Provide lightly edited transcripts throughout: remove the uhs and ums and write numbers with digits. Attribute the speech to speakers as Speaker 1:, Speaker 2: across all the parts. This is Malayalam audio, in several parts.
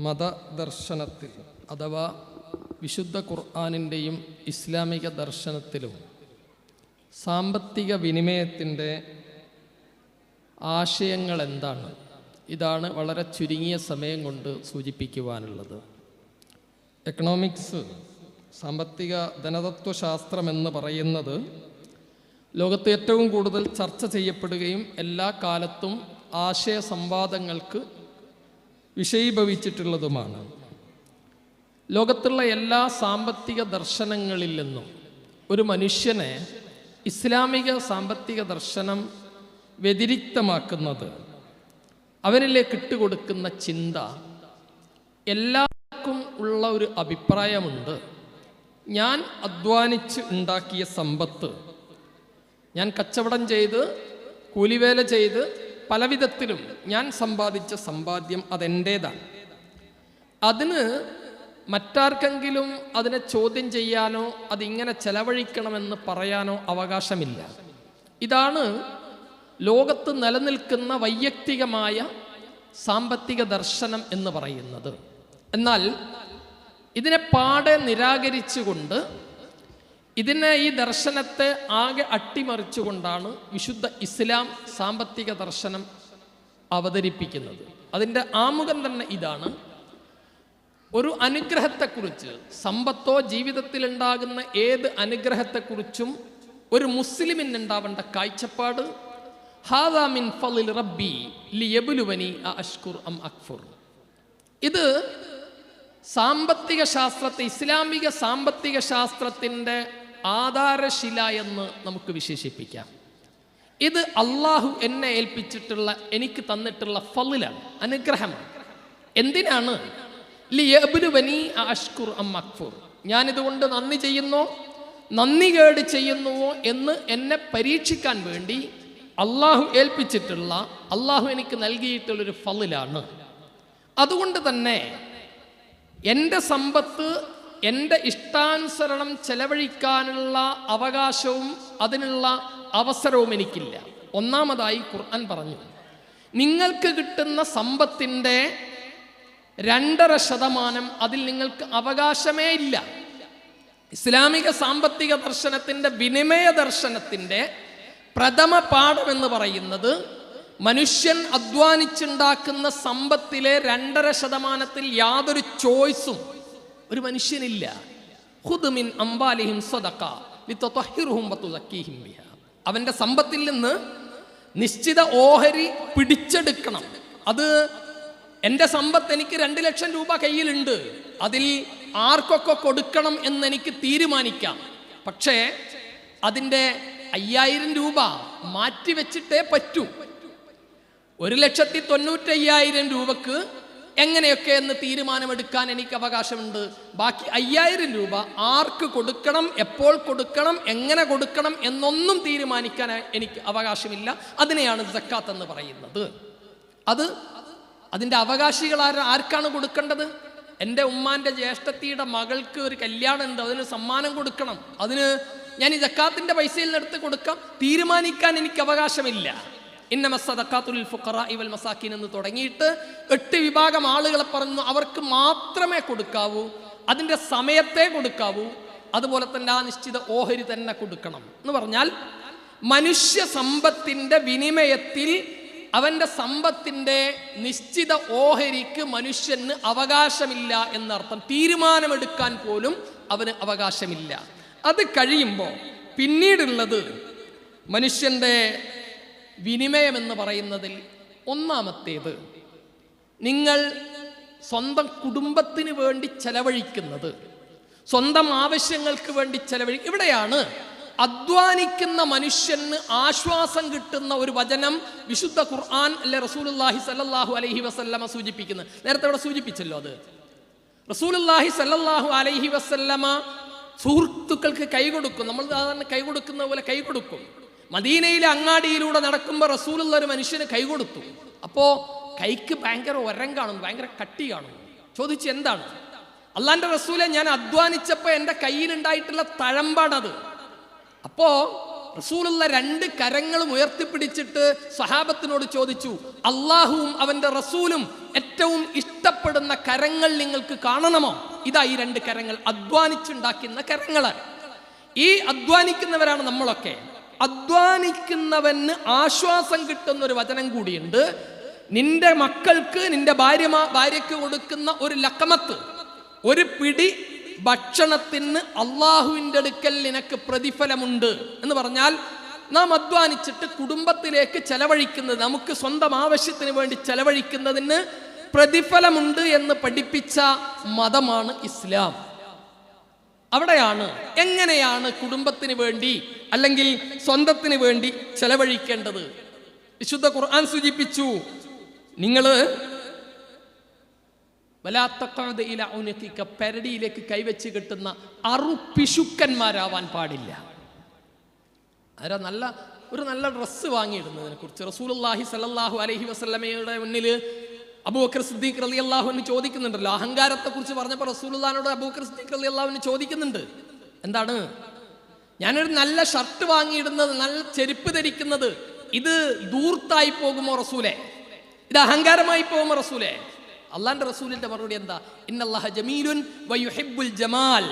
Speaker 1: മതദർശനത്തിൽ അഥവാ വിശുദ്ധ ഖുർആനിൻ്റെയും ഇസ്ലാമിക ദർശനത്തിലും സാമ്പത്തിക വിനിമയത്തിൻ്റെ ആശയങ്ങൾ എന്താണ്? ഇതാണ് വളരെ ചുരുങ്ങിയ സമയം കൊണ്ട് സൂചിപ്പിക്കുവാനുള്ളത്. എക്കണോമിക്സ്, സാമ്പത്തിക ധനതത്വശാസ്ത്രം എന്ന് പറയുന്നത് ലോകത്ത് ഏറ്റവും കൂടുതൽ ചർച്ച ചെയ്യപ്പെടുകയും എല്ലാ കാലത്തും ആശയ സംവാദങ്ങൾക്ക് വിഷയീഭവിച്ചിട്ടുള്ളതുമാണ്. ലോകത്തുള്ള എല്ലാ സാമ്പത്തിക ദർശനങ്ങളിൽ നിന്നും ഒരു മനുഷ്യനെ ഇസ്ലാമിക സാമ്പത്തിക ദർശനം വ്യതിരിക്തമാക്കുന്നത് അവനിലേക്ക് ഇട്ടുകൊടുക്കുന്ന ചിന്ത, എല്ലാവർക്കും ഉള്ള ഒരു അഭിപ്രായമുണ്ട്. ഞാൻ അധ്വാനിച്ച് ഉണ്ടാക്കിയ സമ്പത്ത്, ഞാൻ കച്ചവടം ചെയ്ത് കൂലിവേല ചെയ്ത് പലവിധത്തിലും ഞാൻ സമ്പാദിച്ച സമ്പാദ്യം അതെൻ്റേതാണ്. അതിന് മറ്റാർക്കെങ്കിലും അതിനെ ചോദ്യം ചെയ്യാനോ അതിങ്ങനെ ചെലവഴിക്കണമെന്ന് പറയാനോ അവകാശമില്ല. ഇതാണ് ലോകത്ത് നിലനിൽക്കുന്ന വൈയക്തികമായ സാമ്പത്തിക ദർശനം എന്ന് പറയുന്നത്. എന്നാൽ ഇതിനെ പാടെ നിരാകരിച്ചുകൊണ്ട് ഈ ദർശനത്തെ ആകെ അട്ടിമറിച്ചുകൊണ്ടാണ് വിശുദ്ധ ഇസ്ലാം സാമ്പത്തിക ദർശനം അവതരിപ്പിക്കുന്നത്. അതിൻ്റെ ആമുഖം തന്നെ ഇതാണ്: ഒരു അനുഗ്രഹത്തെക്കുറിച്ച്, സമ്പത്തോ ജീവിതത്തിലുണ്ടാകുന്ന ഏത് അനുഗ്രഹത്തെക്കുറിച്ചും ഒരു മുസ്ലിമിനുണ്ടാവേണ്ട കാഴ്ചപ്പാട് ഹാദാ മിൻ ഫളിൽ റബ്ബി ലിയബ്ലുവനി അഷ്കുർ അം അക്ഫുർ. ഇത് സാമ്പത്തിക ശാസ്ത്രത്തെ, ഇസ്ലാമിക സാമ്പത്തിക ശാസ്ത്രത്തിൻ്റെ ആധാരശില എന്ന് നമുക്ക് വിശേഷിപ്പിക്കാം. ഇത് അള്ളാഹു എന്നെ ഏൽപ്പിച്ചിട്ടുള്ള, എനിക്ക് തന്നിട്ടുള്ള ഫളിലാണ്, അനുഗ്രഹമാണ്. എന്തിനാണ്? ലിയബ്ലുവനി അഷ്കുർ അം അക്ഫുർ. ഞാനിതുകൊണ്ട് നന്ദി ചെയ്യുന്നോ നന്ദികേട് ചെയ്യുന്നുവോ എന്ന് എന്നെ പരീക്ഷിക്കാൻ വേണ്ടി അള്ളാഹു ഏൽപ്പിച്ചിട്ടുള്ള, അള്ളാഹു എനിക്ക് നൽകിയിട്ടുള്ളൊരു ഫളിലാണ്. അതുകൊണ്ട് തന്നെ എൻ്റെ സമ്പത്ത് എൻ്റെ ഇഷ്ടാനുസരണം ചെലവഴിക്കാനുള്ള അവകാശവും അതിനുള്ള അവസരവും എനിക്കില്ല. ഒന്നാമതായി ഖുർആൻ പറഞ്ഞു, നിങ്ങൾക്ക് കിട്ടുന്ന സമ്പത്തിൻ്റെ 2.5% അതിൽ നിങ്ങൾക്ക് അവകാശമേ ഇല്ല. ഇസ്ലാമിക സാമ്പത്തിക ദർശനത്തിൻ്റെ, വിനിമയ ദർശനത്തിൻ്റെ പ്രഥമ പാഠമെന്ന് പറയുന്നത് മനുഷ്യൻ അധ്വാനിച്ചുണ്ടാക്കുന്ന സമ്പത്തിലെ 2.5% യാതൊരു ചോയ്സും ഒരു മനുഷ്യനില്ല. ഖുദ് മിൻ അംവാലിഹിം സദഖ ലിതത്വഹിറുഹും വതുസക്കീഹിം ബിഹാ. അവൻ്റെ സമ്പത്തിൽ നിന്ന് നിശ്ചിത ഓഹരി പിടിച്ചെടുക്കണം. അത് എൻ്റെ സമ്പത്ത്, എനിക്ക് 2 ലക്ഷം രൂപ കയ്യിലുണ്ട്, അതിൽ ആർക്കൊക്കെ കൊടുക്കണം എന്നെനിക്ക് തീരുമാനിക്കാം. പക്ഷേ അതിൻ്റെ 5000 രൂപ മാറ്റിവെച്ചിട്ടേ പറ്റൂ. 1,95,000 രൂപക്ക് എങ്ങനെയൊക്കെ എന്ന് തീരുമാനമെടുക്കാൻ എനിക്ക് അവകാശമുണ്ട്. ബാക്കി 5000 രൂപ ആർക്ക് കൊടുക്കണം, എപ്പോൾ കൊടുക്കണം, എങ്ങനെ കൊടുക്കണം എന്നൊന്നും തീരുമാനിക്കാൻ എനിക്ക് അവകാശമില്ല. അതിനെയാണ് സക്കാത്ത് എന്ന് പറയുന്നത്. അതിൻ്റെ അവകാശികൾ ആർക്കാണ് കൊടുക്കേണ്ടത്? എൻ്റെ ഉമ്മാൻ്റെ ജ്യേഷ്ഠത്തിയുടെ മകൾക്ക് ഒരു കല്യാണം ഉണ്ട്, അതിന് സമ്മാനം കൊടുക്കണം, അതിന് ഞാൻ ഈ സക്കാത്തിൻ്റെ പൈസയിൽ നിന്ന് എടുത്ത് കൊടുക്കാം, തീരുമാനിക്കാൻ എനിക്ക് അവകാശമില്ല. ഇന്നമസ് സദഖാത്തു ലിൽ ഫുഖറാഇ വൽ മസാകിൻ എന്ന് തുടങ്ങിയിട്ട് 8 വിഭാഗം ആളുകളെ പറഞ്ഞു, അവർക്ക് മാത്രമേ കൊടുക്കാവൂ, അതിൻ്റെ സമയത്തെ കൊടുക്കാവൂ, അതുപോലെ തന്നെ ആ നിശ്ചിത ഓഹരി തന്നെ കൊടുക്കണം എന്ന് പറഞ്ഞാൽ മനുഷ്യ സമ്പത്തിൻ്റെ വിനിമയത്തിൽ അവൻ്റെ സമ്പത്തിൻ്റെ നിശ്ചിത ഓഹരിക്ക് മനുഷ്യന് അവകാശമില്ല എന്നർത്ഥം. തീരുമാനമെടുക്കാൻ പോലും അവന് അവകാശമില്ല. അത് കഴിയുമ്പോൾ പിന്നീടുള്ളത് മനുഷ്യൻ്റെ വിനിമയം എന്ന് പറയുന്നതിൽ ഒന്നാമത്തേത്, നിങ്ങൾ സ്വന്തം കുടുംബത്തിന് വേണ്ടി ചെലവഴിക്കുന്നത്, സ്വന്തം ആവശ്യങ്ങൾക്ക് വേണ്ടി ഇവിടെയാണ് അധ്വാനിക്കുന്ന മനുഷ്യന് ആശ്വാസം കിട്ടുന്ന ഒരു വചനം വിശുദ്ധ ഖുർആൻ അല്ലെ റസൂലുള്ളാഹി സ്വല്ലല്ലാഹു അലൈഹി വസല്ലമ സൂചിപ്പിക്കുന്നത്. നേരത്തെ ഇവിടെ സൂചിപ്പിച്ചല്ലോ. അത് റസൂലുള്ളാഹി സ്വല്ലല്ലാഹു അലൈഹി വസല്ലമ സുഹൃത്തുക്കൾക്ക് കൈ കൊടുക്കും. നമ്മൾ സാധാരണ കൈ കൊടുക്കുന്ന പോലെ കൈ കൊടുക്കും. മദീനയിലെ അങ്ങാടിയിലൂടെ നടക്കുമ്പോൾ റസൂലുള്ള ഒരു മനുഷ്യന് കൈ കൊടുത്തു. അപ്പോൾ കൈക്ക് ഭയങ്കര ഉരം കാണും, ഭയങ്കര കട്ടി കാണും. ചോദിച്ചു, എന്താണ്? അള്ളാന്റെ റസൂലെ, ഞാൻ അധ്വാനിച്ചപ്പോൾ എൻ്റെ കയ്യിലുണ്ടായിട്ടുള്ള തഴമ്പാണത്. അപ്പോൾ റസൂലുള്ള 2 കരങ്ങളും ഉയർത്തിപ്പിടിച്ചിട്ട് സ്വഹാബത്തിനോട് ചോദിച്ചു, അള്ളാഹുവും അവന്റെ റസൂലും ഏറ്റവും ഇഷ്ടപ്പെടുന്ന കരങ്ങൾ നിങ്ങൾക്ക് കാണണമോ? ഇതാ ഈ 2 കരങ്ങൾ, അധ്വാനിച്ചുണ്ടാക്കുന്ന കരങ്ങള്. ഈ അധ്വാനിക്കുന്നവരാണ് നമ്മളൊക്കെ. അധ്വാനിക്കുന്നവന് ആശ്വാസം കിട്ടുന്ന ഒരു വചനം കൂടിയുണ്ട്. നിന്റെ മക്കൾക്ക്, നിന്റെ ഭാര്യയ്ക്ക് കൊടുക്കുന്ന ഒരു ലക്കമത്ത്, ഒരു പിടി ഭക്ഷണത്തിന് അള്ളാഹുവിൻ്റെ അടുക്കൽ നിനക്ക് പ്രതിഫലമുണ്ട് എന്ന് പറഞ്ഞാൽ, നാം അധ്വാനിച്ചിട്ട് കുടുംബത്തിലേക്ക് ചെലവഴിക്കുന്നത്, നമുക്ക് സ്വന്തം ആവശ്യത്തിന് വേണ്ടി ചെലവഴിക്കുന്നതിന് പ്രതിഫലമുണ്ട് എന്ന് പഠിപ്പിച്ച മതമാണ് ഇസ്ലാം. അവിടെയാണ് എങ്ങനെയാണ് കുടുംബത്തിന് വേണ്ടി അല്ലെങ്കിൽ സ്വന്തത്തിന് വേണ്ടി ചെലവഴിക്കേണ്ടത്. വിശുദ്ധ ഖുർആൻ സൂചിപ്പിച്ചു, നിങ്ങള് പെരടിയിലേക്ക് കൈവച്ച് കിട്ടുന്ന അറുപിശുക്കന്മാരാവാൻ പാടില്ല. ആരാ ഒരു നല്ല ഡ്രസ്സ് വാങ്ങിയിടുന്നതിനെ കുറിച്ച് റസൂലുള്ളാഹി സ്വല്ലല്ലാഹു അലൈഹി വസല്ലമയുടെ മുന്നിൽ അബൂബക്കർ സിദ്ദീഖ് റളിയല്ലാഹു അൻഹു ചോദിക്കുന്നുണ്ടല്ലോ. അഹങ്കാരത്തെ കുറിച്ച് പറഞ്ഞപ്പോൾ റസൂലുള്ളാഹിനോട് അബൂബക്കർ സിദ്ദീഖ് റളിയല്ലാഹു അൻഹു ചോദിക്കുന്നുണ്ട്, എന്താണ് ഞാനൊരു നല്ല ഷർട്ട് വാങ്ങിയിടുന്നത്, നല്ല ചെരുപ്പ് ധരിക്കുന്നത്, ഇത് ദൂർത്തായി പോകുമോ റസൂലേ? ഇത് അഹങ്കാരമായി പോകുമോ റസൂലേ? അള്ളാന്റെ റസൂലിന്റെ മറുപടി എന്താ? ഇന്നല്ലാഹ ജമീലുൻ വയുഹിബ്ബുൽ ജമാൽ.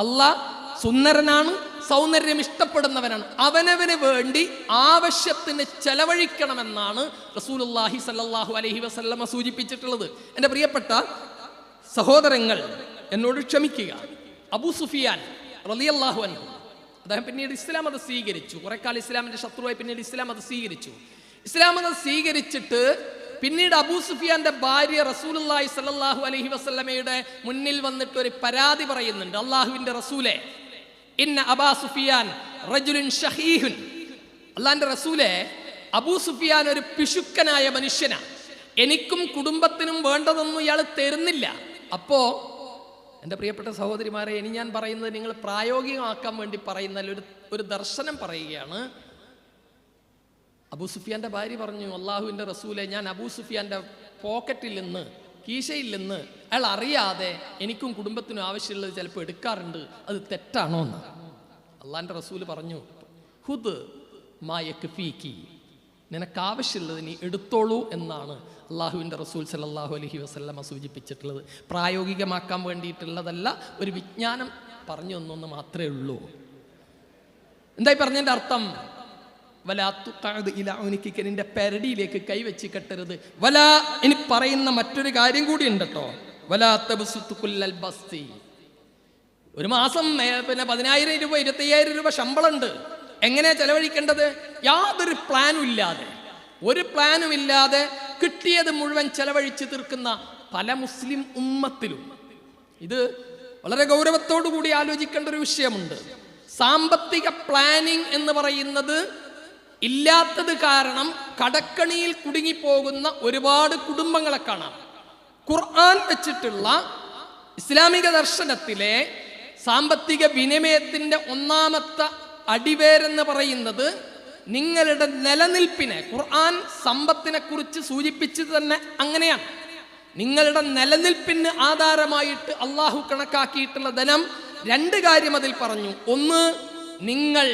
Speaker 1: അള്ളാഹ് സുന്ദരനാണ്, സൗന്ദര്യം ഇഷ്ടപ്പെടുന്നവനാണ്. അവനവന് വേണ്ടി ആവശ്യത്തിന് ചെലവഴിക്കണമെന്നാണ് റസൂലുള്ളാഹി സ്വല്ലല്ലാഹു അലൈഹി വസല്ലമ സൂചിപ്പിച്ചിട്ടുള്ളത്. എൻ്റെ പ്രിയപ്പെട്ട സഹോദരങ്ങൾ, എന്നോട് ക്ഷമിക്കുക. അബൂ സുഫിയാൻ റളിയല്ലാഹു അൻഹു, അദ്ദേഹം പിന്നീട് ഇസ്ലാം മതം സ്വീകരിച്ചു. കുറെ കാലം ഇസ്ലാമിന്റെ ശത്രുവായി പിന്നീട് ഇസ്ലാം മതം സ്വീകരിച്ചു. ഇസ്ലാം മതം സ്വീകരിച്ചിട്ട് പിന്നീട് അബൂ സുഫിയാന്റെ ഭാര്യ റസൂലുള്ളാഹി സ്വല്ലല്ലാഹു അലൈഹി വസല്ലമയുടെ മുന്നിൽ വന്നിട്ട് ഒരു പരാതി പറയുന്നുണ്ട്. അള്ളാഹുവിന്റെ റസൂലേ, ഇന്ന അബാ സുഫിയാൻ റജുലുൻ ഷഹീഹുൻ. അള്ളാന്റെ റസൂലേ, അബൂ സുഫിയാൻ ഒരു പിശുക്കനായ മനുഷ്യനാണ്. എനിക്കും കുടുംബത്തിനും വേണ്ടതൊന്നും ഇയാൾ തരുന്നില്ല. അപ്പോ എൻ്റെ പ്രിയപ്പെട്ട സഹോദരിമാരെ, ഇനി ഞാൻ പറയുന്നത് നിങ്ങൾ പ്രായോഗികമാക്കാൻ വേണ്ടി പറയുന്ന ഒരു ദർശനം പറയുകയാണ്. അബൂ സുഫിയാന്റെ ഭാര്യ പറഞ്ഞു, അള്ളാഹുവിൻ്റെ റസൂലെ, ഞാൻ അബൂ സുഫിയാന്റെ പോക്കറ്റിൽ നിന്ന്, കീശയിൽ നിന്ന് അയാൾ അറിയാതെ എനിക്കും കുടുംബത്തിനും ആവശ്യമുള്ളത് ചിലപ്പോൾ എടുക്കാറുണ്ട്, അത് തെറ്റാണോ എന്ന്. അള്ളാഹിൻ്റെ റസൂല് പറഞ്ഞു, ഹുദ് മാ യക്ഫീകി, നിനക്ക് ആവശ്യമുള്ളത് നീ എടുത്തോളൂ എന്നാണ് അള്ളാഹുവിൻ്റെ റസൂൽ സല്ലല്ലാഹു അലൈഹി വസല്ലമ സൂചിപ്പിച്ചിട്ടുള്ളത്. പ്രായോഗികമാക്കാൻ വേണ്ടിയിട്ടുള്ളതല്ല, ഒരു വിജ്ഞാനം പറഞ്ഞു തന്നൊന്ന് മാത്രമേ ഉള്ളൂ. എന്തായി പറഞ്ഞതിൻ്റെ അർത്ഥം? നിന്റെ പെരടിയിലേക്ക് കൈവച്ച് കെട്ടരുത്. ഇനി പറയുന്ന മറ്റൊരു കാര്യം കൂടി ഉണ്ട് കേട്ടോ. ഒരു മാസം പിന്നെ 10,000 രൂപ 25,000 രൂപ ശമ്പളം ഉണ്ട്. എങ്ങനെയാ ചെലവഴിക്കേണ്ടത്? യാതൊരു പ്ലാനും ഇല്ലാതെ, ഒരു പ്ലാനും ഇല്ലാതെ കിട്ടിയത് മുഴുവൻ ചെലവഴിച്ച് തീർക്കുന്ന പല മുസ്ലിം ഉമ്മത്തിലും ഇത് വളരെ ഗൗരവത്തോടു കൂടി ആലോചിക്കേണ്ട ഒരു വിഷയമുണ്ട്. സാമ്പത്തിക പ്ലാനിങ് എന്ന് പറയുന്നത് ഇല്ലാത്തത് കാരണം കടക്കണിയിൽ കുടുങ്ങിപ്പോകുന്ന ഒരുപാട് കുടുംബങ്ങളെ കാണാം. ഖുർആൻ വെച്ചിട്ടുള്ള ഇസ്ലാമിക ദർശനത്തിലെ സാമ്പത്തിക വിനിമയത്തിന്റെ ഒന്നാമത്തെ അടിവേരെന്ന് പറയുന്നത് നിങ്ങളുടെ നിലനിൽപ്പിനെ, ഖുർആൻ സമ്പത്തിനെ കുറിച്ച് സൂചിപ്പിച്ചത് തന്നെ അങ്ങനെയാണ്. നിങ്ങളുടെ നിലനിൽപ്പിന് ആധാരമായിട്ട് അള്ളാഹു കണക്കാക്കിയിട്ടുള്ള ധനം 2 കാര്യം അതിൽ പറഞ്ഞു. ഒന്ന്, നിങ്ങൾ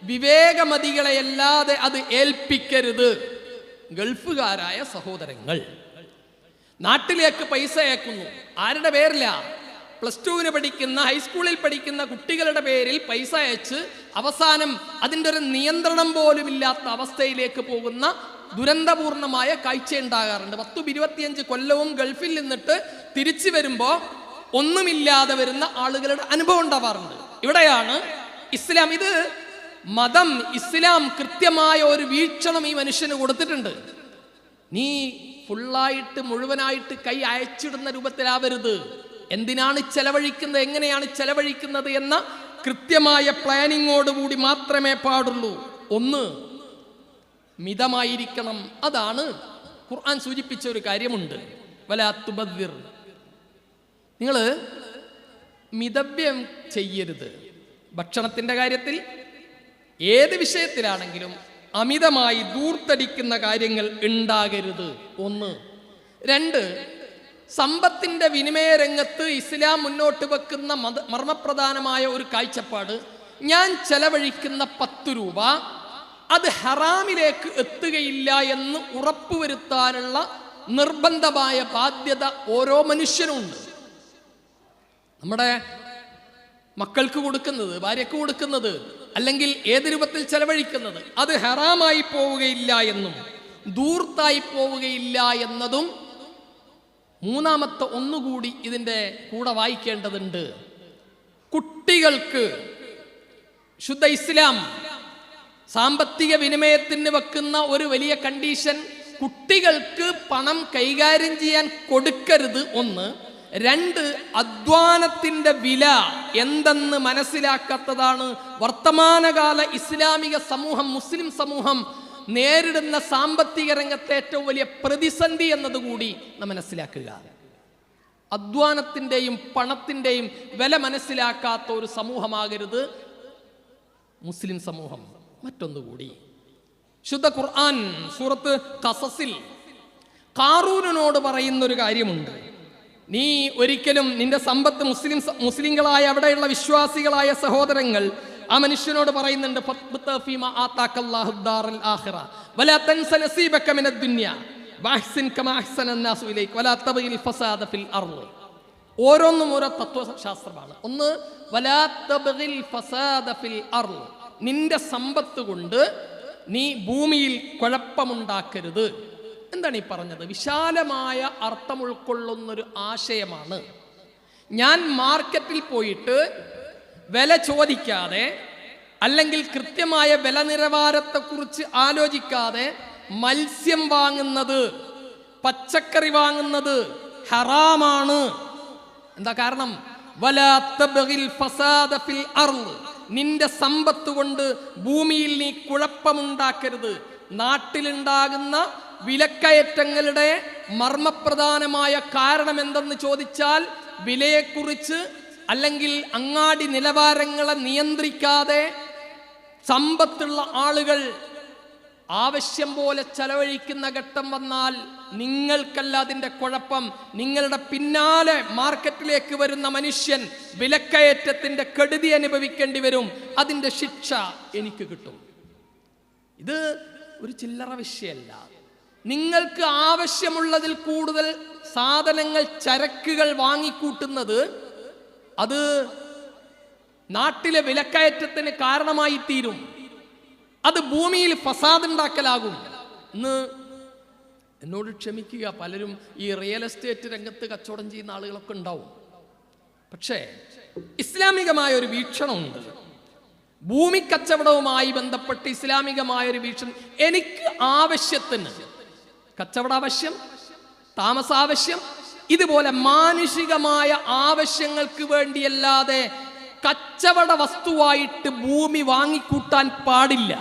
Speaker 1: വിവേകമതികളെയല്ലാതെ അത് ഏൽപ്പിക്കരുത്. ഗൾഫുകാരായ സഹോദരങ്ങൾ നാട്ടിലേക്ക് പൈസ അയക്കുന്നു. ആരുടെ പേരില? +2 പഠിക്കുന്ന, ഹൈസ്കൂളിൽ പഠിക്കുന്ന കുട്ടികളുടെ പേരിൽ പൈസ അയച്ച് അവസാനം അതിൻ്റെ ഒരു നിയന്ത്രണം പോലും ഇല്ലാത്ത അവസ്ഥയിലേക്ക് പോകുന്ന ദുരന്തപൂർണമായ കാഴ്ച ഉണ്ടാകാറുണ്ട്. 10-25 കൊല്ലവും ഗൾഫിൽ നിന്നിട്ട് തിരിച്ചു വരുമ്പോൾ ഒന്നുമില്ലാതെ വരുന്ന ആളുകളുടെ അനുഭവം ഉണ്ടാവാറുണ്ട്. ഇവിടെയാണ് ഇസ്ലാം, ഇത് മതം, ഇസ്ലാം കൃത്യമായ ഒരു വീക്ഷണം ഈ മനുഷ്യന് കൊടുത്തിട്ടുണ്ട്. നീ ഫുള്ളായിട്ട് മുഴുവനായിട്ട് കൈ അയച്ചിടുന്ന രൂപത്തിലാവരുത്. എന്തിനാണ് ചെലവഴിക്കുന്നത്, എങ്ങനെയാണ് ചെലവഴിക്കുന്നത് എന്ന കൃത്യമായ പ്ലാനിങ്ങോടുകൂടി മാത്രമേ പാടുള്ളൂ. ഒന്ന്, മിതമായിരിക്കണം. അതാണ് ഖുർആൻ സൂചിപ്പിച്ച ഒരു കാര്യമുണ്ട്. വലാ തുബദ്ദിർ, നിങ്ങൾ മിതവ്യം ചെയ്യരുത്. ഭക്ഷണത്തിൻ്റെ കാര്യത്തിൽ, ഏത് വിഷയത്തിലാണെങ്കിലും അമിതമായി ദൂർത്തടിക്കുന്ന കാര്യങ്ങൾ ഉണ്ടാകരുത്. 1. 2, സമ്പത്തിൻ്റെ വിനിമയ രംഗത്ത് ഇസ്ലാം മുന്നോട്ട് വെക്കുന്ന മർമ്മപ്രധാനമായ ഒരു കാഴ്ചപ്പാട്, ഞാൻ ചെലവഴിക്കുന്ന 10 രൂപ അത് ഹറാമിലേക്ക് എത്തുകയില്ല എന്ന് ഉറപ്പുവരുത്താനുള്ള നിർബന്ധമായ ബാധ്യത ഓരോ മനുഷ്യനുമുണ്ട്. നമ്മുടെ മക്കൾക്ക് കൊടുക്കുന്നത്, ഭാര്യക്ക് കൊടുക്കുന്നത്, അല്ലെങ്കിൽ ഏത് രൂപത്തിൽ ചെലവഴിക്കുന്നത് അത് ഹറാമായി പോവുകയില്ല എന്നും ദൂർത്തായി പോവുകയില്ല എന്നതും മൂന്നാമത്തെ ഒന്നുകൂടി ഇതിൻ്റെ കൂടെ വായിക്കേണ്ടതുണ്ട്. കുട്ടികൾക്ക് ശുദ്ധ ഇസ്ലാം സാമ്പത്തിക വിനിമയത്തിന് വെക്കുന്ന ഒരു വലിയ കണ്ടീഷൻ, കുട്ടികൾക്ക് പണം കൈകാര്യം ചെയ്യാൻ കൊടുക്കരുത്. 1. 2, അധ്വാനത്തിൻ്റെ വില എന്തെന്ന് മനസ്സിലാക്കാത്തതാണ് വർത്തമാനകാല ഇസ്ലാമിക സമൂഹം, മുസ്ലിം സമൂഹം നേരിടുന്ന സാമ്പത്തിക രംഗത്തെ ഏറ്റവും വലിയ പ്രതിസന്ധി എന്നതുകൂടി നാം മനസ്സിലാക്കുക. അധ്വാനത്തിൻ്റെയും പണത്തിൻ്റെയും വില മനസ്സിലാക്കാത്ത ഒരു സമൂഹമാകരുത് മുസ്ലിം സമൂഹം. മറ്റൊന്നുകൂടി, ശുദ്ധ ഖുർആൻ സൂറത്ത് ഖസസിൽ ഖാറൂനോട് പറയുന്നൊരു കാര്യമുണ്ട്. നീ ഒരിക്കലും നിന്റെ സമ്പത്ത് മുസ്ലിങ്ങളായ അവിടെയുള്ള വിശ്വാസികളായ സഹോദരങ്ങൾ ആ മനുഷ്യനോട് പറയുന്നുണ്ട്, ഓരോന്നും ഓരോ തത്വശാസ്ത്രമാണ്. 1, നിന്റെ സമ്പത്ത് കൊണ്ട് നീ ഭൂമിയിൽ കുഴപ്പമുണ്ടാക്കരുത്. എന്താണ് ഈ പറഞ്ഞത്? വിശാലമായ അർത്ഥം ഉൾക്കൊള്ളുന്നൊരു ആശയമാണ്. ഞാൻ മാർക്കറ്റിൽ പോയിട്ട് വില ചോദിക്കാതെ, അല്ലെങ്കിൽ കൃത്യമായ വില നിലവാരത്തെക്കുറിച്ച് ആലോചിക്കാതെ മത്സ്യം വാങ്ങുന്നത്, പച്ചക്കറി വാങ്ങുന്നത് ഹറാമാണ്. എന്താ കാരണം? വലാ തബ്ഗിൽ ഫസാദ ഫിൽ അർള്, നിന്റെ സമ്പത്ത് കൊണ്ട് ഭൂമിയിൽ നീ കുഴപ്പമുണ്ടാക്കരുത്. നാട്ടിലുണ്ടാകുന്ന വിലക്കയറ്റങ്ങളുടെ മർമ്മപ്രധാനമായ കാരണം എന്തെന്ന് ചോദിച്ചാൽ, വിലയെക്കുറിച്ച് അല്ലെങ്കിൽ അങ്ങാടി നിലവാരങ്ങളെ നിയന്ത്രിക്കാതെ സമ്പത്തുള്ള ആളുകൾ ആവശ്യം പോലെ ചെലവഴിക്കുന്ന ഘട്ടം വന്നാൽ നിങ്ങൾക്കല്ല അതിൻ്റെ കുഴപ്പം. നിങ്ങളുടെ പിന്നാലെ മാർക്കറ്റിലേക്ക് വരുന്ന മനുഷ്യൻ വിലക്കയറ്റത്തിൻ്റെ കെടുതി അനുഭവിക്കേണ്ടി വരും. അതിൻ്റെ ശിക്ഷ എനിക്ക് കിട്ടും. ഇത് ഒരു ചില്ലറ വിഷയമല്ല. നിങ്ങൾക്ക് ആവശ്യമുള്ളതിൽ കൂടുതൽ സാധനങ്ങൾ, ചരക്കുകൾ വാങ്ങിക്കൂട്ടുന്നത് അത് നാട്ടിലെ വിലക്കയറ്റത്തിന് കാരണമായി തീരും. അത് ഭൂമിയിൽ ഫസാദ് ഉണ്ടാക്കലാകും. ഇന്ന് എന്നോട് ക്ഷമിക്കുക, പലരും ഈ റിയൽ എസ്റ്റേറ്റ് രംഗത്ത് കച്ചവടം ചെയ്യുന്ന ആളുകളൊക്കെ ഉണ്ടാവും. പക്ഷേ ഇസ്ലാമികമായ ഒരു വീക്ഷണമുണ്ട്. ഭൂമി കച്ചവടവുമായി ബന്ധപ്പെട്ട് ഇസ്ലാമികമായ ഒരു വീക്ഷണം. എനിക്ക് ആവശ്യത്തിന് കച്ചവട ആവശ്യം, താമസാവശ്യം, ഇതുപോലെ മാനുഷികമായ ആവശ്യങ്ങൾക്ക് വേണ്ടിയല്ലാതെ കച്ചവട വസ്തുവായിട്ട് ഭൂമി വാങ്ങിക്കൂട്ടാൻ പാടില്ല.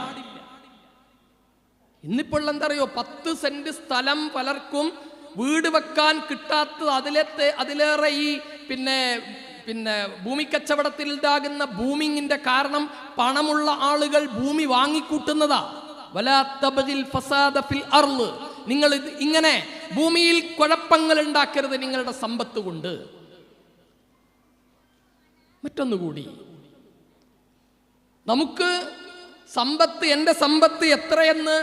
Speaker 1: ഇന്നിപ്പോൾ എന്തറിയോ, 10 സെന്റ് സ്ഥലം പലർക്കും വീട് വെക്കാൻ കിട്ടാത്തത് അതിലേറെ ഈ പിന്നെ ഭൂമി കച്ചവടത്തിൽ ഉണ്ടാകുന്ന ബൂമിങ്ങിന്റെ കാരണം പണമുള്ള ആളുകൾ ഭൂമി വാങ്ങിക്കൂട്ടുന്നതാ. വലാ തബ്ഗിൽ ഫസാദ ഫിൽ അർള്, നിങ്ങൾ ഇങ്ങനെ ഭൂമിയിൽ കുഴപ്പങ്ങൾ ഉണ്ടാക്കരുത് നിങ്ങളുടെ സമ്പത്ത് കൊണ്ട്. മറ്റൊന്നുകൂടി, നമുക്ക് സമ്പത്ത്, എൻ്റെ സമ്പത്ത് എത്രയെന്ന്,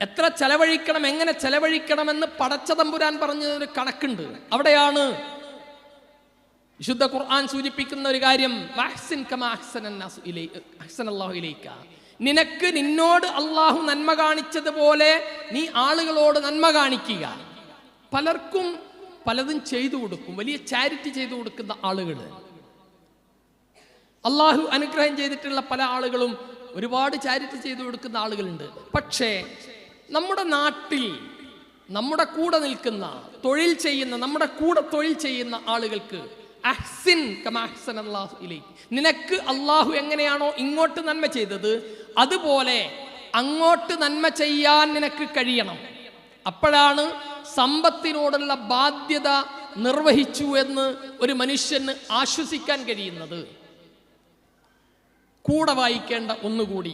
Speaker 1: എത്ര ചെലവഴിക്കണം, എങ്ങനെ ചെലവഴിക്കണമെന്ന് പടച്ച തമ്പുരാൻ പറഞ്ഞൊരു കണക്കുണ്ട്. അവിടെയാണ് വിശുദ്ധ ഖുർആൻ സൂചിപ്പിക്കുന്ന ഒരു കാര്യം, നിനക്ക് നിന്നോട് അള്ളാഹു നന്മ കാണിച്ചതുപോലെ നീ ആളുകളോട് നന്മ കാണിക്കുക. പലർക്കും പലതും ചെയ്തു കൊടുക്കും, വലിയ ചാരിറ്റി ചെയ്തു കൊടുക്കുന്ന ആളുകൾ, അള്ളാഹു അനുഗ്രഹം ചെയ്തിട്ടുള്ള പല ആളുകളും ഒരുപാട് ചാരിറ്റി ചെയ്തു കൊടുക്കുന്ന ആളുകളുണ്ട്. പക്ഷേ നമ്മുടെ നാട്ടിൽ നമ്മുടെ കൂടെ നിൽക്കുന്ന, തൊഴിൽ ചെയ്യുന്ന, നമ്മുടെ കൂടെ തൊഴിൽ ചെയ്യുന്ന ആളുകൾക്ക് അഹ്സിൻ കമാ അഹ്സന അല്ലാഹു ഇലൈക്, നിനക്ക് അള്ളാഹു എങ്ങനെയാണോ ഇങ്ങോട്ട് നന്മ ചെയ്തത് അതുപോലെ അങ്ങോട്ട് നന്മ ചെയ്യാൻ നിനക്ക് കഴിയണം. അപ്പോഴാണ് സമ്പത്തിനോടുള്ള ബാധ്യത നിർവഹിച്ചു എന്ന് ഒരു മനുഷ്യന് ആശ്വസിക്കാൻ കഴിയുന്നത്. കൂടെ വായിക്കേണ്ട ഒന്നുകൂടി,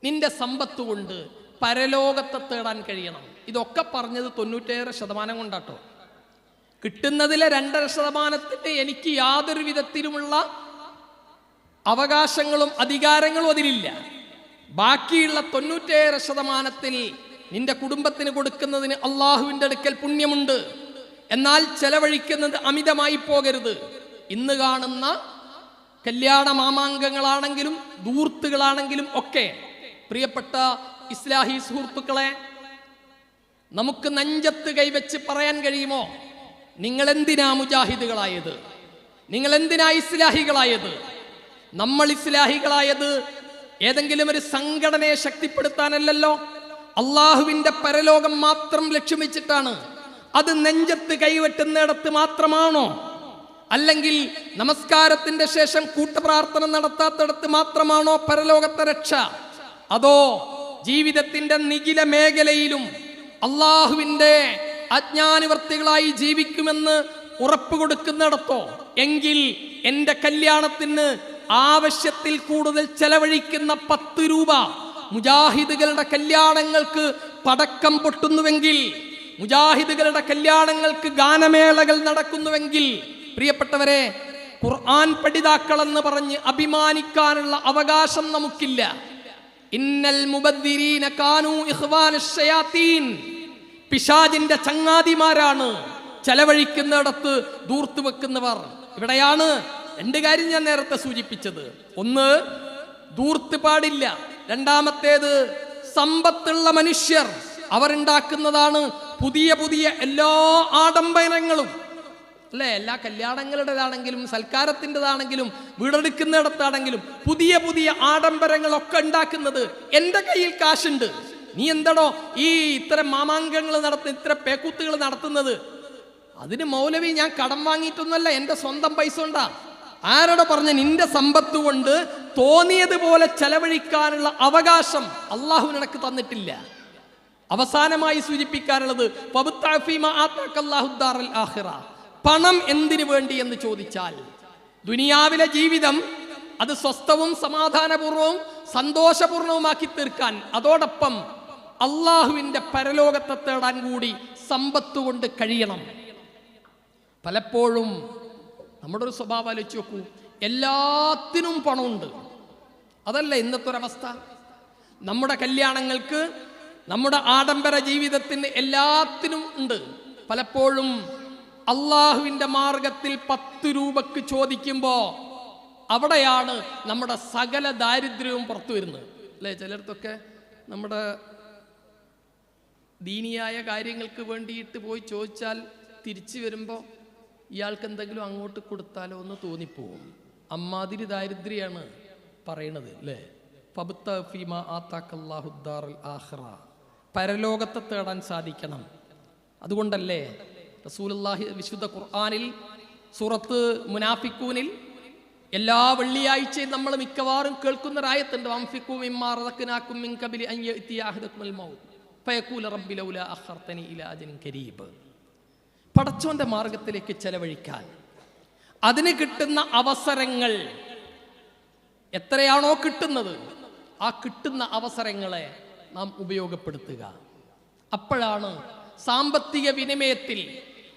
Speaker 1: നിന്റെ സമ്പത്ത് കൊണ്ട് പരലോകത്തെ തേടാൻ കഴിയണം. ഇതൊക്കെ പറഞ്ഞത് 97% കൊണ്ടാട്ടോ. കിട്ടുന്നതിലെ 2.5% എനിക്ക് യാതൊരു വിധത്തിലുമുള്ള അവകാശങ്ങളും അധികാരങ്ങളും അതിലില്ല. ബാക്കിയുള്ള 97% നിന്റെ കുടുംബത്തിന് കൊടുക്കുന്നതിന് അള്ളാഹുവിൻ്റെ അടുക്കൽ പുണ്യമുണ്ട്. എന്നാൽ ചെലവഴിക്കുന്നത് അമിതമായി പോകരുത്. ഇന്ന് കാണുന്ന കല്യാണ മാമാങ്കങ്ങളാണെങ്കിലും ധൂർത്തുകളാണെങ്കിലും ഒക്കെ പ്രിയപ്പെട്ട ഇസ്ലാഹി സുഹൃത്തുക്കളെ, നമുക്ക് നെഞ്ചത്ത് കൈവച്ച് പറയാൻ കഴിയുമോ, നിങ്ങൾ എന്തിനാ മുജാഹിദുകളായത്, നിങ്ങൾ എന്തിനാ ഇസ്ലാഹികളായത്? നമ്മൾ ഇസ്ലാഹികളായത് ഏതെങ്കിലും ഒരു സംഘടനയെ ശക്തിപ്പെടുത്താനല്ലല്ലോ, അള്ളാഹുവിൻ്റെ പരലോകം മാത്രം ലക്ഷ്യം വെച്ചിട്ടാണ്. അത് നെഞ്ചത്ത് കൈവെട്ടുന്നിടത്ത് മാത്രമാണോ? അല്ലെങ്കിൽ നമസ്കാരത്തിന്റെ ശേഷം കൂട്ടപ്രാർത്ഥന നടത്താത്തിടത്ത് മാത്രമാണോ പരലോകത്തെ രക്ഷ? അതോ ജീവിതത്തിന്റെ നിഖില മേഖലയിലും അള്ളാഹുവിൻ്റെ അജ്ഞാനുവർത്തികളായി ജീവിക്കുമെന്ന് ഉറപ്പ് കൊടുക്കുന്നിടത്തോ? എങ്കിൽ എൻ്റെ കല്യാണത്തിന് ആവശ്യത്തിൽ കൂടുതൽ ചെലവഴിക്കുന്ന 10 രൂപ മുജാഹിദുകളുടെ കല്യാണങ്ങൾക്ക് പടക്കം പൊട്ടുന്നുവെങ്കിൽ, മുജാഹിദുകളുടെ കല്യാണങ്ങൾക്ക് ഗാനമേളകൾ നടക്കുന്നുവെങ്കിൽ, പ്രിയപ്പെട്ടവരെ, ഖുർആൻ പഠിതാക്കളെന്ന് പറഞ്ഞ് അഭിമാനിക്കാനുള്ള അവകാശം നമുക്കില്ല. ഇന്നൽ മുബദ്ദിരീന കാനൂ ഇഖ്വാനശ് ശയാത്തീൻ, പിശാചിന്റെ ചങ്ങാതിമാരാണ് ചെലവഴിക്കുന്നിടത്ത് ദൂർത്ത് വെക്കുന്നവർ. ഇവിടെയാണ് 2 കാര്യം ഞാൻ നേരത്തെ സൂചിപ്പിച്ചത്. ഒന്ന്, ദൂർത്ത് പാടില്ല. രണ്ടാമത്തേത്, സമ്പത്തുള്ള മനുഷ്യർ അവരുണ്ടാക്കുന്നതാണ് പുതിയ പുതിയ എല്ലാ ആഡംബരങ്ങളും, അല്ലേ? എല്ലാ കല്യാണങ്ങളുടേതാണെങ്കിലും സൽക്കാരത്തിൻ്റെതാണെങ്കിലും വീടെടുക്കുന്നിടത്താണെങ്കിലും പുതിയ പുതിയ ആഡംബരങ്ങളൊക്കെ ഉണ്ടാക്കുന്നത്. എൻ്റെ കയ്യിൽ കാശുണ്ട്, നീ എന്താണോ ഈ ഇത്തരം മാമാങ്കങ്ങൾ നടത്തുന്ന, ഇത്തരം പേക്കൂത്തുകൾ നടത്തുന്നത്? അതിന് മൗലവി ഞാൻ കടം വാങ്ങിയിട്ടൊന്നുമല്ല, എൻ്റെ സ്വന്തം പൈസ ഉണ്ടാ. ആരോടെ പറഞ്ഞ നിന്റെ സമ്പത്ത് കൊണ്ട് തോന്നിയതുപോലെ ചെലവഴിക്കാനുള്ള അവകാശം അള്ളാഹു നിനക്ക് തന്നിട്ടില്ല. അവസാനമായി സൂചിപ്പിക്കാനുള്ളത്, പണം എന്തിനു വേണ്ടി എന്ന് ചോദിച്ചാൽ, ദുനിയാവിലെ ജീവിതം അത് സ്വസ്ഥവും സമാധാനപൂർവവും സന്തോഷപൂർണവുമാക്കി തീർക്കാൻ, അതോടൊപ്പം അള്ളാഹുവിൻ്റെ പരലോകത്തെ തേടാൻ കൂടി സമ്പത്ത് കൊണ്ട് കഴിയണം. പലപ്പോഴും നമ്മുടെ ഒരു സ്വഭാവം ആലോചിച്ച് നോക്കൂ, എല്ലാത്തിനും പണമുണ്ട്. അതല്ല ഇന്നത്തെ ഒരവസ്ഥ. നമ്മുടെ കല്യാണങ്ങൾക്ക്, നമ്മുടെ ആഡംബര ജീവിതത്തിന് എല്ലാത്തിനും ഉണ്ട്. പലപ്പോഴും അള്ളാഹുവിൻ്റെ മാർഗത്തിൽ 10 രൂപക്ക് ചോദിക്കുമ്പോൾ അവിടെയാണ് നമ്മുടെ സകല ദാരിദ്ര്യവും പുറത്തു വരുന്നത്, അല്ലേ? ചിലർക്കൊക്കെ നമ്മുടെ ദീനിയായ കാര്യങ്ങൾക്ക് വേണ്ടിയിട്ട് പോയി ചോദിച്ചാൽ തിരിച്ചു വരുമ്പോൾ ഇയാൾക്ക് എന്തെങ്കിലും അങ്ങോട്ട് കൊടുത്താലോ എന്ന് തോന്നിപ്പോവും. അമ്മാതിരി ദാരിദ്ര്യമാണ് പറയണത്, അല്ലേ? പരലോകത്തെ തേടാൻ സാധിക്കണം. അതുകൊണ്ടല്ലേ റസൂലുള്ളാഹി വിശുദ്ധ ഖുർആനിൽ സൂറത്ത് മുനാഫിക്കൂനിൽ എല്ലാ വെള്ളിയാഴ്ചയും നമ്മൾ മിക്കവാറും കേൾക്കുന്ന ഒരായത്തുണ്ട്, വൻഫിഖൂ മിമ്മാ റസഖ്നാകും മിൻ ഖബ്ലി അൻ യഅതിയ അഹദകുൽ മൗത്ത് ഫയഖൂല റബ്ബി ലൗലാ അഖർതനി ഇലാ അജലിൻ ഖരീബ്. പടച്ചോന്റെ മാർഗത്തിലേക്ക് ചെലവഴിക്കാൻ അതിന് കിട്ടുന്ന അവസരങ്ങൾ എത്രയാണോ കിട്ടുന്നത്, ആ കിട്ടുന്ന അവസരങ്ങളെ നാം ഉപയോഗപ്പെടുത്തുക. അപ്പോഴാണ് സാമ്പത്തിക വിനിമയത്തിൽ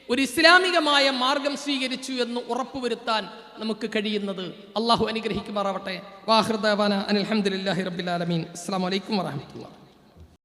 Speaker 1: ഒരു ഇസ്ലാമികമായ മാർഗം സ്വീകരിച്ചു എന്ന് ഉറപ്പുവരുത്താൻ നമുക്ക് കഴിയുന്നത്. അള്ളാഹു അനുഗ്രഹിക്കുമാറാവട്ടെ. വാഹിർ ദഅവാന അനിൽ ഹംദുലില്ലാഹി റബ്ബിൽ ആലമീൻ. അസ്സലാമു അലൈക്കും വറഹ്മത്തുള്ളാഹി.